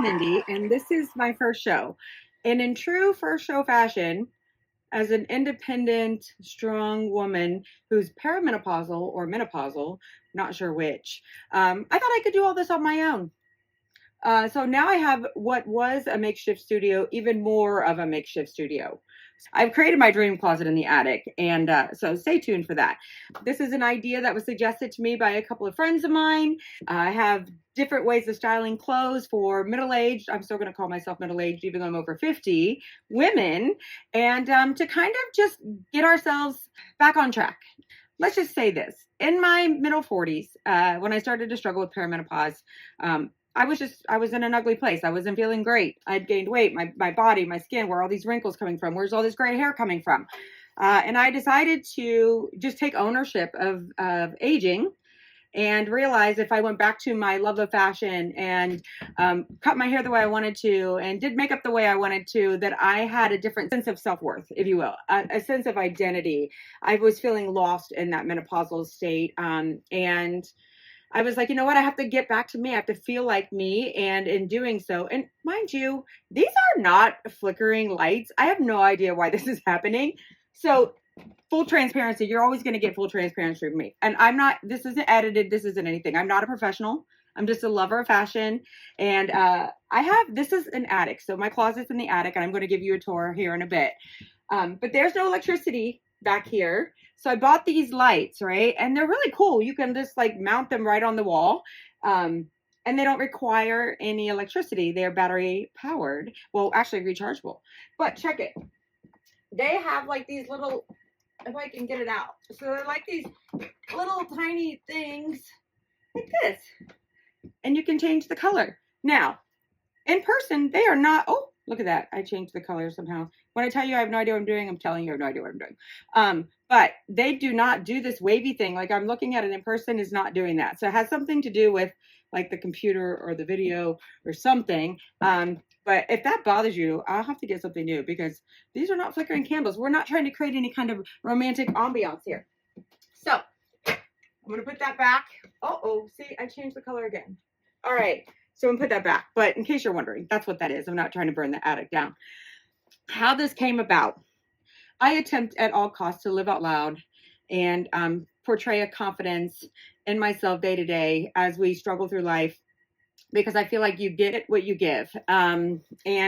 Mindy, and this is my first show. And in true first show fashion, as an independent, strong woman who's perimenopausal or menopausal, not sure which, I thought I could do all this on my own. So now I have what was a makeshift studio, even more of a makeshift studio. I've created my dream closet in the attic, and so stay tuned for that. This is an idea that was suggested to me by a couple of friends of mine. I have different ways of styling clothes for middle-aged, I'm still going to call myself middle-aged even though I'm over 50, women, and to kind of just get ourselves back on track. Let's just say this. In my middle 40s, when I started to struggle with perimenopause, I was in an ugly place. I wasn't feeling great. I'd gained weight, my body, my skin, where are all these wrinkles coming from? Where's all this gray hair coming from? And I decided to just take ownership of aging and realize if I went back to my love of fashion and cut my hair the way I wanted to and did makeup the way I wanted to, that I had a different sense of self-worth, if you will, a sense of identity. I was feeling lost in that menopausal state. And I was like, you know what? I have to get back to me. I have to feel like me. And in doing so, and mind you, these are not flickering lights. I have no idea why this is happening. So full transparency, you're always going to get full transparency from me. And this isn't edited. This isn't anything. I'm not a professional. I'm just a lover of fashion. And this is an attic. So my closet's in the attic, and I'm going to give you a tour here in a bit. But there's no electricity back here. So I bought these lights, right? And they're really cool. You can just like mount them right on the wall. And they don't require any electricity. They're battery powered. Well, actually rechargeable. But check it. They have like these little, if I can get it out. So they're like these little tiny things like this. And you can change the color. Now, in person, they are not, oh, look at that. I changed the color somehow. When I tell you I have no idea what I'm doing, I'm telling you I have no idea what I'm doing. But they do not do this wavy thing. Like I'm looking at it in person is not doing that. So it has something to do with like the computer or the video or something. But if that bothers you, I'll have to get something new because these are not flickering candles. We're not trying to create any kind of romantic ambiance here. So I'm going to put that back. See, I changed the color again. All right. So I'm going to put that back. But in case you're wondering, that's what that is. I'm not trying to burn the attic down. How this came about. I attempt at all costs to live out loud and portray a confidence in myself day to day as we struggle through life, because I feel like you get what you give. And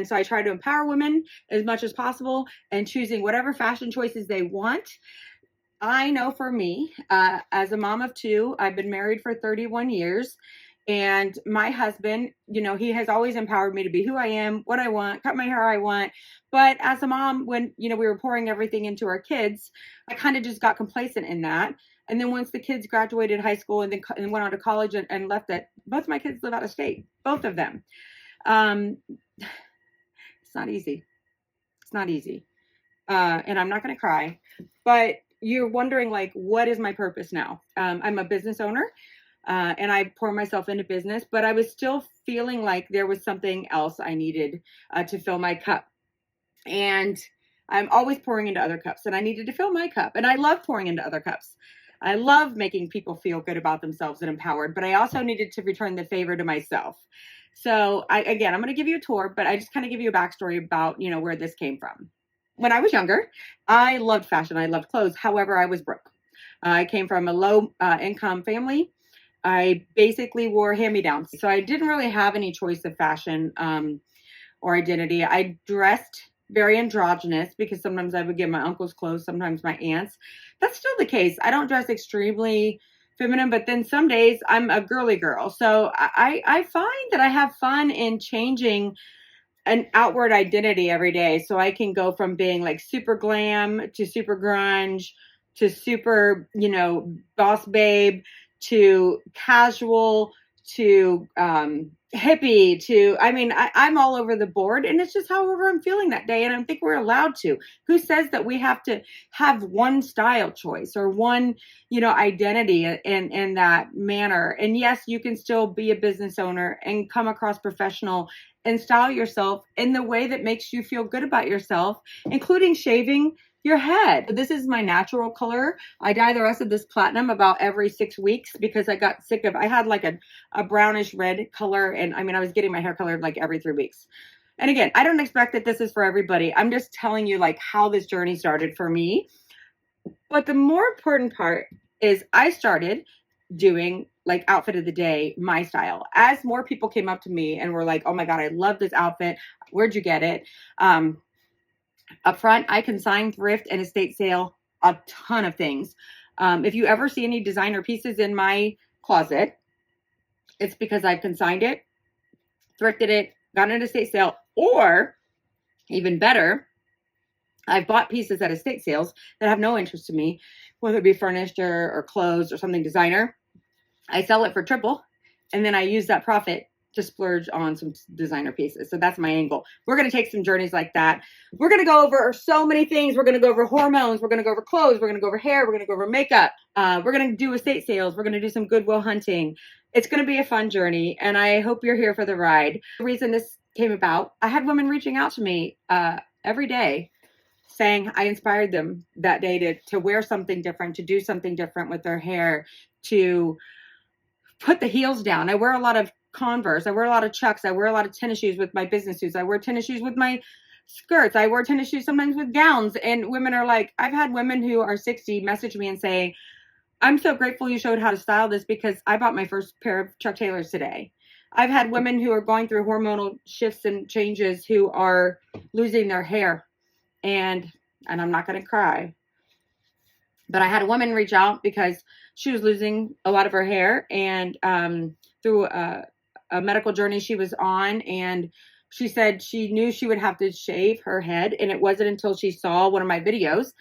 so I try to empower women as much as possible and choosing whatever fashion choices they want. I know for me, as a mom of two, I've been married for 31 years. And my husband, you know, he has always empowered me to be who I am, what I want, cut my hair how I want. But as a mom, when, you know, we were pouring everything into our kids, I kind of just got complacent in that. And then once the kids graduated high school and then went on to college and left it, both of my kids live out of state, both of them. It's not easy. It's not easy. And I'm not going to cry, but you're wondering like, what is my purpose now? I'm a business owner. And I pour myself into business, but I was still feeling like there was something else I needed to fill my cup. And I'm always pouring into other cups, and I needed to fill my cup. And I love pouring into other cups. I love making people feel good about themselves and empowered, but I also needed to return the favor to myself. So I'm going to give you a tour, but I just kind of give you a backstory about, you know, where this came from. When I was younger, I loved fashion. I loved clothes. However, I was broke. I came from a low income family. I basically wore hand-me-downs. So I didn't really have any choice of fashion or identity. I dressed very androgynous because sometimes I would get my uncle's clothes, sometimes my aunt's. That's still the case. I don't dress extremely feminine, but then some days I'm a girly girl. So I find that I have fun in changing an outward identity every day. So I can go from being like super glam to super grunge to super, you know, boss babe to casual, to hippie, to, I mean, I'm all over the board, and it's just however I'm feeling that day. And I think we're allowed to. Who says that we have to have one style choice or one, you know, identity in that manner? And yes, you can still be a business owner and come across professional and style yourself in the way that makes you feel good about yourself, including shaving your head. This is my natural color. I dye the rest of this platinum about every 6 weeks because I got sick of, I had like a brownish red color. And I mean, I was getting my hair colored like every 3 weeks. And again, I don't expect that this is for everybody. I'm just telling you like how this journey started for me. But the more important part is I started doing like outfit of the day, my style. As more people came up to me and were like, oh my God, I love this outfit. Where'd you get it? Up front, I consign, thrift, and estate sale a ton of things. If you ever see any designer pieces in my closet, it's because I've consigned it, thrifted it, got an estate sale, or even better, I've bought pieces at estate sales that have no interest to me, whether it be furniture or clothes or something designer. I sell it for triple, and then I use that profit to splurge on some designer pieces. So that's my angle. We're going to take some journeys like that. We're going to go over so many things. We're going to go over hormones. We're going to go over clothes. We're going to go over hair. We're going to go over makeup. We're going to do estate sales. We're going to do some Goodwill hunting. It's going to be a fun journey, and I hope you're here for the ride. The reason this came about, I had women reaching out to me every day saying I inspired them that day to wear something different, to do something different with their hair, to put the heels down. I wear a lot of Converse. I wear a lot of Chucks. I wear a lot of tennis shoes with my business shoes. I wear tennis shoes with my skirts. I wear tennis shoes sometimes with gowns. And women are like, I've had women who are 60 message me and say, I'm so grateful you showed how to style this because I bought my first pair of Chuck Taylors today. I've had women who are going through hormonal shifts and changes who are losing their hair. And I'm not going to cry. But I had a woman reach out because she was losing a lot of her hair, and through a medical journey she was on, and she said she knew she would have to shave her head, and it wasn't until she saw one of my videos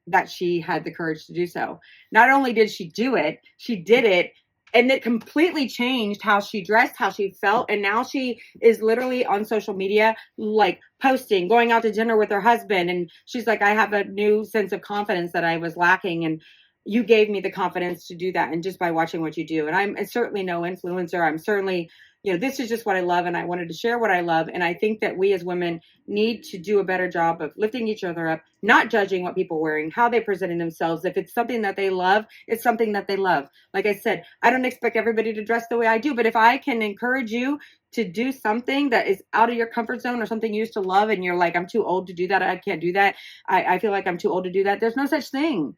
that she had the courage to do so. Not only did she do it, she did it, and it completely changed how she dressed, how she felt. And now she is literally on social media, like posting, going out to dinner with her husband. And she's like, I have a new sense of confidence that I was lacking. And you gave me the confidence to do that. And just by watching what you do. And I'm certainly no influencer. I'm certainly, this is just what I love. And I wanted to share what I love. And I think that we as women need to do a better job of lifting each other up, not judging what people are wearing, how they're presenting themselves. If it's something that they love, it's something that they love. Like I said, I don't expect everybody to dress the way I do, but if I can encourage you to do something that is out of your comfort zone or something you used to love and you're like, I'm too old to do that, I can't do that, I feel like I'm too old to do that, there's no such thing.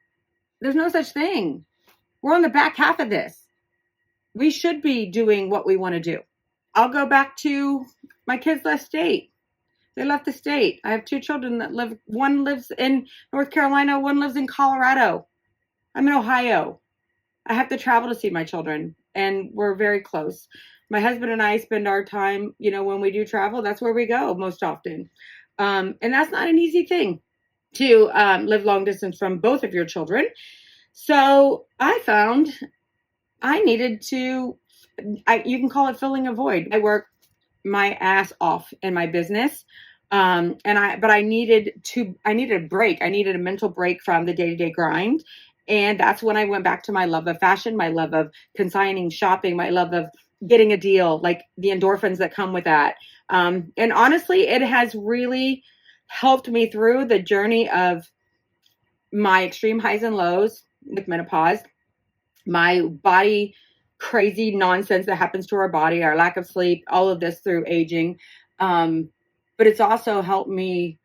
There's no such thing. We're on the back half of this. We should be doing what we want to do. I'll go back to my kids left state. They left the state. I have 2 children that live. One lives in North Carolina. One lives in Colorado. I'm in Ohio. I have to travel to see my children, and we're very close. My husband and I spend our time, when we do travel, that's where we go most often. And that's not an easy thing to live long distance from both of your children. So I found I needed to, you can call it filling a void. I work my ass off in my business. But I needed a break. I needed a mental break from the day-to-day grind. And that's when I went back to my love of fashion, my love of consigning, shopping, my love of getting a deal, like the endorphins that come with that. And honestly, it has really helped me through the journey of my extreme highs and lows with menopause, my body crazy nonsense that happens to our body, our lack of sleep, all of this through aging. But it's also helped me,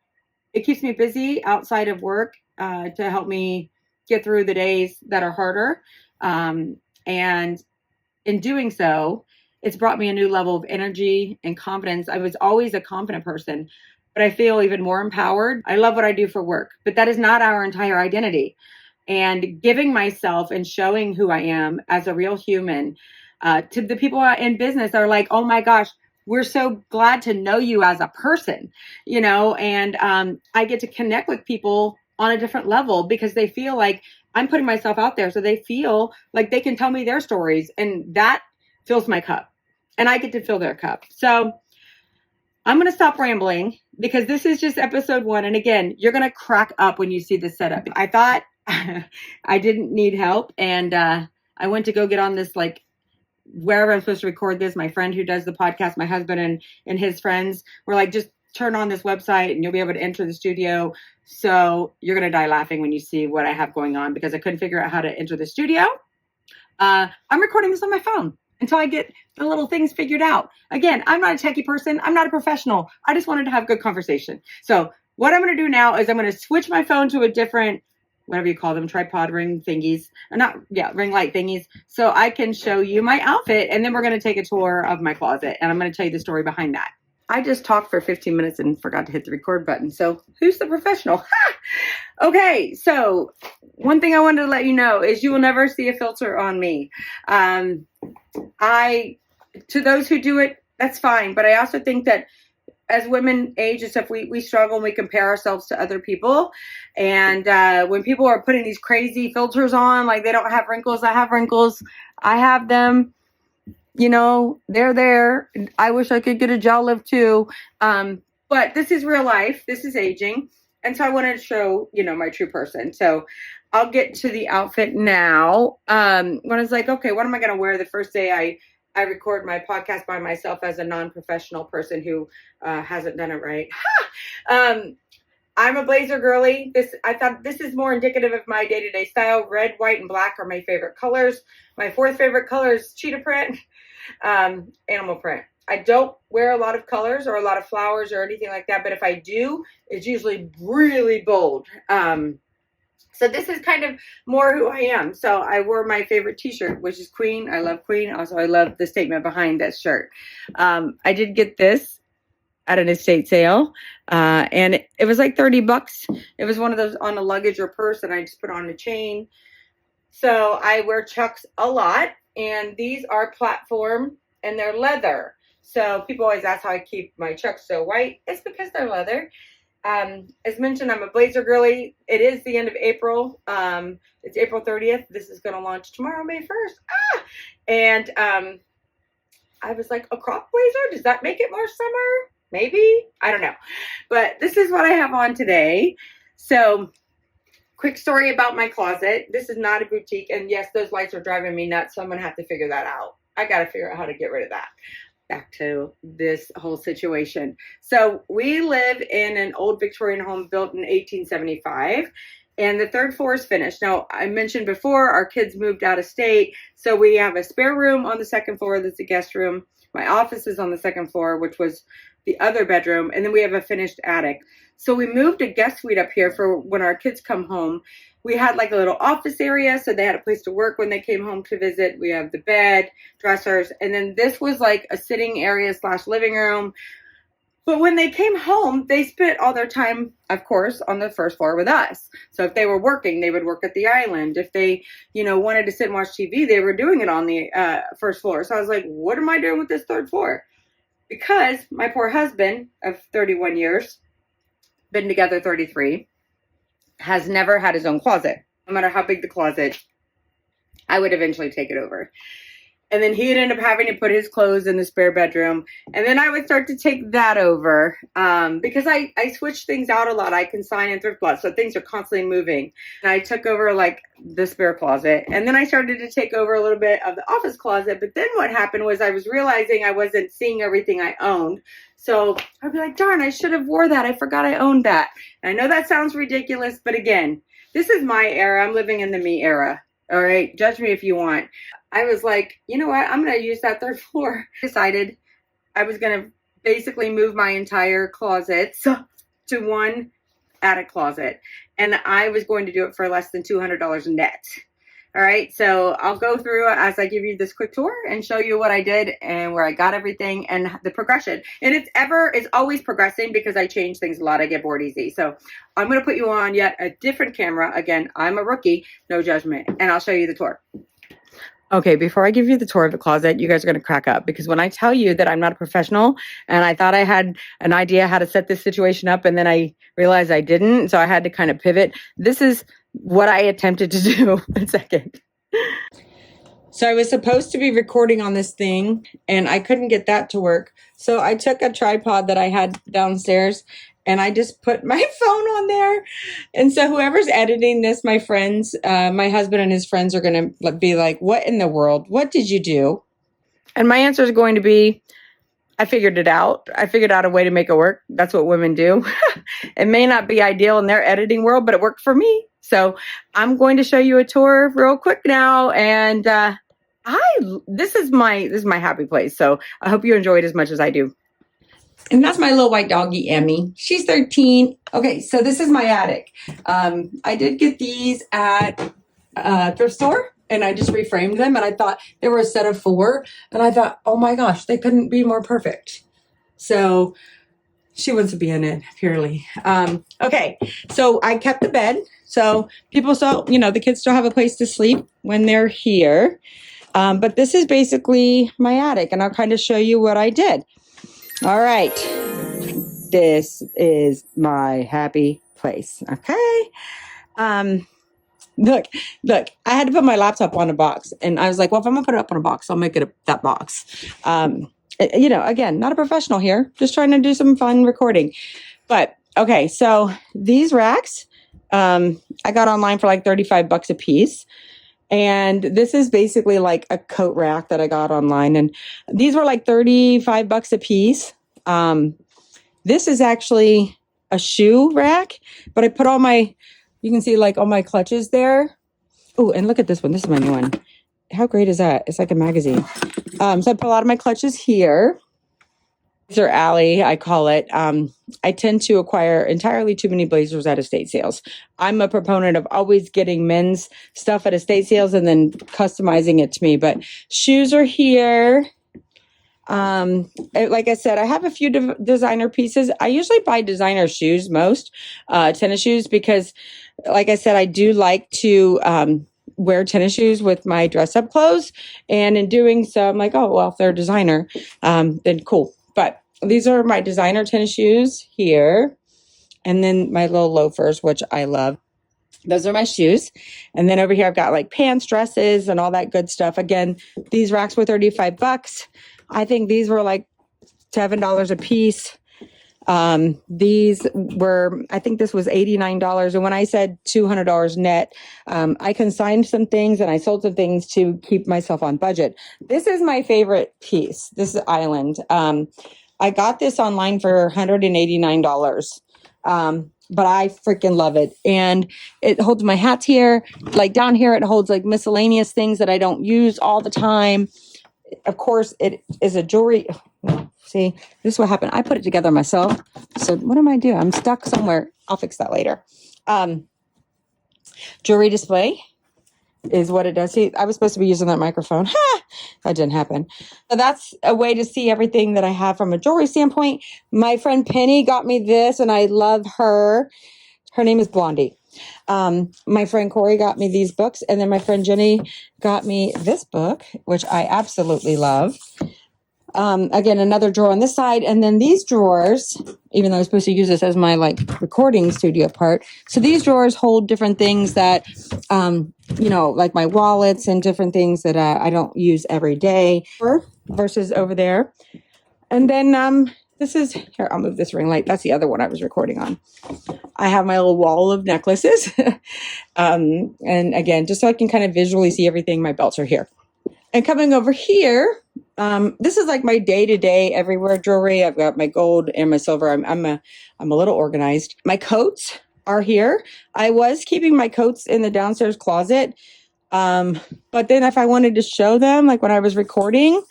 it keeps me busy outside of work to help me get through the days that are harder. And in doing so, it's brought me a new level of energy and confidence. I was always a confident person, but I feel even more empowered. I love what I do for work, but that is not our entire identity. And giving myself and showing who I am as a real human to the people in business are like, oh my gosh, we're so glad to know you as a person, and I get to connect with people on a different level because they feel like I'm putting myself out there. So they feel like they can tell me their stories, and that fills my cup, and I get to fill their cup. So I'm going to stop rambling because this is just episode 1. And again, you're going to crack up when you see this setup. I thought I didn't need help. And I went to go get on this, like, wherever I'm supposed to record this. My friend who does the podcast, my husband and his friends were like, just turn on this website and you'll be able to enter the studio. So you're going to die laughing when you see what I have going on because I couldn't figure out how to enter the studio. I'm recording this on my phone until I get the little things figured out. Again, I'm not a techie person. I'm not a professional. I just wanted to have good conversation. So what I'm going to do now is I'm going to switch my phone to a different, whatever you call them, tripod ring thingies, ring light thingies. So I can show you my outfit and then we're going to take a tour of my closet and I'm going to tell you the story behind that. I just talked for 15 minutes and forgot to hit the record button. So who's the professional? Okay, so one thing I wanted to let you know is you will never see a filter on me. To those who do it, that's fine. But I also think that as women age and stuff, we struggle and we compare ourselves to other people. And when people are putting these crazy filters on, like they don't have wrinkles, I have wrinkles, I have them. You know, they're there. I wish I could get a gel lift too. But this is real life. This is aging. And so I wanted to show, my true person. So I'll get to the outfit now. When I was like, okay, what am I going to wear the first day I record my podcast by myself as a non-professional person who hasn't done it right. I'm a blazer girly. I thought this is more indicative of my day-to-day style. Red, white, and black are my favorite colors. My fourth favorite color is cheetah print, animal print. I don't wear a lot of colors or a lot of flowers or anything like that, but if I do, it's usually really bold. So this is kind of more who I am. So I wore my favorite t-shirt, which is Queen. I love Queen. Also, I love the statement behind that shirt. I did get this at an estate sale, and it was like $30. It was one of those on a luggage or purse, and I just put on a chain. So I wear Chucks a lot, and these are platform, and they're leather. So people always ask how I keep my Chucks so white. It's because they're leather. As mentioned, I'm a blazer girly. It is the end of April. It's April 30th. This is going to launch tomorrow, May 1st. And I was like, a crop blazer? Does that make it more summer? Maybe? I don't know. But this is what I have on today. So quick story about my closet. This is not a boutique. And yes, those lights are driving me nuts. So I'm going to have to figure that out. I got to figure out how to get rid of that. Back to this whole situation. So we live in an old Victorian home built in 1875. And the third floor is finished. Now, I mentioned before, our kids moved out of state. So we have a spare room on the second floor. That's a guest room. My office is on the second floor, which was the other bedroom. And then we have a finished attic. So we moved a guest suite up here for when our kids come home. We had like a little office area, so they had a place to work when they came home to visit. We have the bed, dressers, and then this was like a sitting area / living room. But when they came home, they spent all their time, of course, on the first floor with us. So if they were working, they would work at the island. If they, wanted to sit and watch TV, they were doing it on the first floor. So I was like, what am I doing with this third floor? Because my poor husband of 31 years, been together 33, has never had his own closet. No matter how big the closet, I would eventually take it over. And then he'd end up having to put his clothes in the spare bedroom. And then I would start to take that over because I switch things out a lot. I consign and thrift a lot. So things are constantly moving. And I took over like the spare closet. And then I started to take over a little bit of the office closet. But then what happened was I was realizing I wasn't seeing everything I owned. So I'd be like, darn, I should have wore that. I forgot I owned that. And I know that sounds ridiculous. But again, this is my era. I'm living in the me era. All right. Judge me if you want. I was like, you know what? I'm going to use that third floor. Decided I was going to basically move my entire closet to one attic closet. And I was going to do it for less than $200 net. All right. So I'll go through as I give you this quick tour and show you what I did and where I got everything and the progression. And it's always progressing because I change things a lot. I get bored easy. So I'm going to put you on yet a different camera. Again, I'm a rookie, no judgment. And I'll show you the tour. Okay, before I give you the tour of the closet, you guys are going to crack up because when I tell you that I'm not a professional and I thought I had an idea how to set this situation up and then I realized I didn't, so I had to kind of pivot. This is what I attempted to do. One second. So I was supposed to be recording on this thing and I couldn't get that to work. So I took a tripod that I had downstairs and I just put my phone on there. And so whoever's editing this, my friends, my husband and his friends are going to be like, what in the world? What did you do? And my answer is going to be, I figured it out. I figured out a way to make it work. That's what women do. It may not be ideal in their editing world, but it worked for me. So I'm going to show you a tour real quick now. And this is my happy place. So I hope you enjoy it as much as I do. And that's my little white doggy, Emmy. She's 13. Okay, so this is my attic. I did get these at a thrift store, and I just reframed them, and I thought they were a set of 4, and I thought, oh my gosh, they couldn't be more perfect. So she wants to be in it, purely. Okay, so I kept the bed, so people still, the kids still have a place to sleep when they're here. But this is basically my attic, and I'll kind of show you what I did. All right, this is my happy place. Okay. Look, I had to put my laptop on a box, and I was like, well, if I'm gonna put it up on a box, I'll make it that box. Again, not a professional here, just trying to do some fun recording. But okay, so these racks, I got online for like $35 a piece. And this is basically like a coat rack that I got online. And these were like $35 a piece. This is actually a shoe rack, but I put you can see like all my clutches there. Oh, and look at this one. This is my new one. How great is that? It's like a magazine. So I put a lot of my clutches here. These are alley, I call it. I tend to acquire entirely too many blazers at estate sales. I'm a proponent of always getting men's stuff at estate sales and then customizing it to me. But shoes are here. Like I said, I have a few designer pieces. I usually buy designer shoes most, tennis shoes, because like I said, I do like to wear tennis shoes with my dress up clothes. And in doing so, I'm like, oh, well, if they're designer, then cool. But these are my designer tennis shoes here. And then my little loafers, which I love. Those are my shoes. And then over here, I've got like pants, dresses, and all that good stuff. Again, these racks were $35. I think these were like $7 a piece. These were, I think this was $89. And when I said $200 net, I consigned some things and I sold some things to keep myself on budget. This is my favorite piece. This is Island. I got this online for $189. But I freaking love it. And it holds my hats here. Like down here, it holds like miscellaneous things that I don't use all the time. Of course, it is a jewelry. See, this is what happened. I put it together myself. So what am I doing? I'm stuck somewhere. I'll fix that later. Jewelry display is what it does. See, I was supposed to be using that microphone. That didn't happen. So that's a way to see everything that I have from a jewelry standpoint. My friend Penny got me this, and I love her. Her name is Blondie. My friend Corey got me these books, and then my friend Jenny got me this book, which I absolutely love. Again, another drawer on this side, and then these drawers, even though I was supposed to use this as my like recording studio part. So these drawers hold different things that, like my wallets and different things that I don't use every day versus over there. And then this is, here, I'll move this ring light. That's the other one I was recording on. I have my little wall of necklaces. And again, just so I can kind of visually see everything, my belts are here. And coming over here, this is like my day-to-day everywhere jewelry. I've got my gold and my silver. I'm a little organized. My coats are here. I was keeping my coats in the downstairs closet. But then if I wanted to show them, like when I was recording,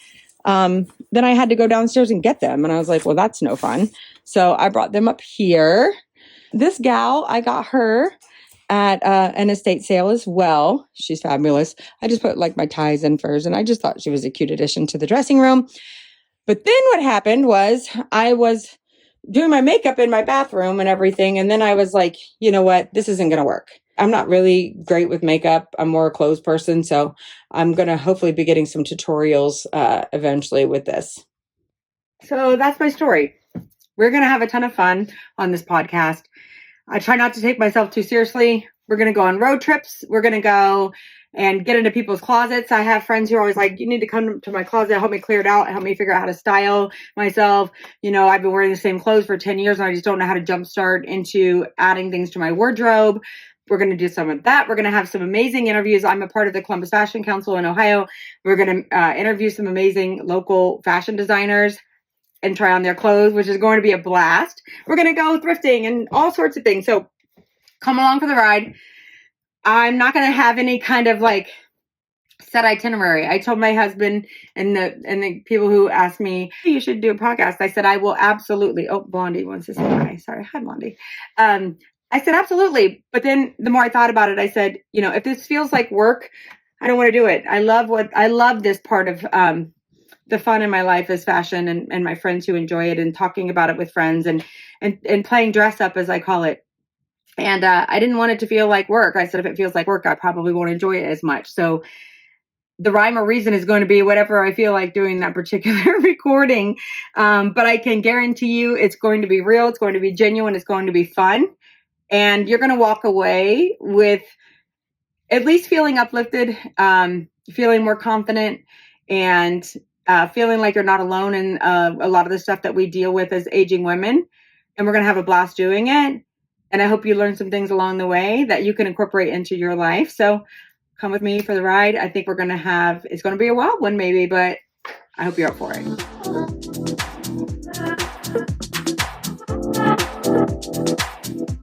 then I had to go downstairs and get them. And I was like, well, that's no fun. So I brought them up here. This gal, I got her at an estate sale as well. She's fabulous. I just put like my ties and furs, and I just thought she was a cute addition to the dressing room. But then what happened was I was doing my makeup in my bathroom and everything. And then I was like, you know what? This isn't going to work. I'm not really great with makeup. I'm more a clothes person. So I'm going to hopefully be getting some tutorials eventually with this. So that's my story. We're going to have a ton of fun on this podcast. I try not to take myself too seriously. We're going to go on road trips. We're going to go and get into people's closets. I have friends who are always like, you need to come to my closet, help me clear it out, help me figure out how to style myself. I've been wearing the same clothes for 10 years and I just don't know how to jumpstart into adding things to my wardrobe. We're going to do some of that. We're going to have some amazing interviews. I'm a part of the Columbus Fashion Council in Ohio. We're going to interview some amazing local fashion designers. and try on their clothes, which is going to be a blast. We're going to go thrifting and all sorts of things. So come along for the ride. I'm not going to have any kind of like set itinerary. I told my husband and the people who asked me, hey, you should do a podcast. I said, I will absolutely. Oh, Blondie wants to say hi. Sorry. Hi, Blondie. I said, absolutely. But then the more I thought about it, I said, if this feels like work, I don't want to do it. I love this part of, the fun in my life is fashion and my friends who enjoy it and talking about it with friends and playing dress up, as I call it. And I didn't want it to feel like work. I said, if it feels like work, I probably won't enjoy it as much. So the rhyme or reason is going to be whatever I feel like doing that particular recording. But I can guarantee you it's going to be real. It's going to be genuine. It's going to be fun. And you're going to walk away with at least feeling uplifted, feeling more confident, and feeling like you're not alone in a lot of the stuff that we deal with as aging women. And we're going to have a blast doing it. And I hope you learn some things along the way that you can incorporate into your life. So come with me for the ride. I think it's going to be a wild one maybe, but I hope you're up for it.